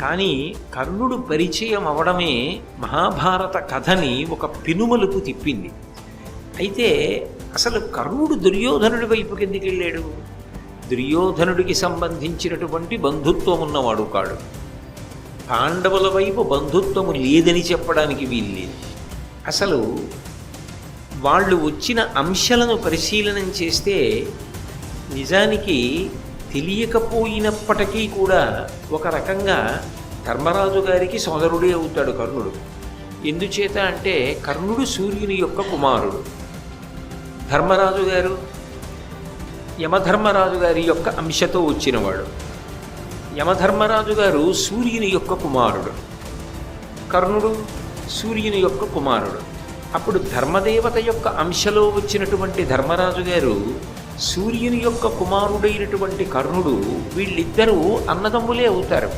కానీ కర్ణుడు పరిచయం అవడమే మహాభారత కథని ఒక పెనుమలుపు తిప్పింది. అయితే అసలు కర్ణుడు దుర్యోధనుడి వైపుకి ఎందుకు వెళ్ళాడు? దుర్యోధనుడికి సంబంధించినటువంటి బంధుత్వం ఉన్నవాడు కాడు. పాండవుల వైపు బంధుత్వము లేదని చెప్పడానికి వీల్లేదు. అసలు వాళ్ళు వచ్చిన అంశాలను పరిశీలనం చేస్తే నిజానికి తెలియకపోయినప్పటికీ కూడా ఒక రకంగా ధర్మరాజు గారికి సోదరుడే అవుతాడు కర్ణుడు. ఎందుచేత అంటే కర్ణుడు సూర్యుని యొక్క కుమారుడు, ధర్మరాజు గారు యమధర్మరాజు గారి యొక్క అంశతో వచ్చినవాడు. యమధర్మరాజు గారు సూర్యుని యొక్క కుమారుడు, కర్ణుడు సూర్యుని యొక్క కుమారుడు. అప్పుడు ధర్మదేవత యొక్క అంశలో వచ్చినటువంటి ధర్మరాజు గారు సూర్యుని యొక్క కుమారుడైనటువంటి కర్ణుడు, వీళ్ళిద్దరూ అన్నదమ్ములే అవుతారు.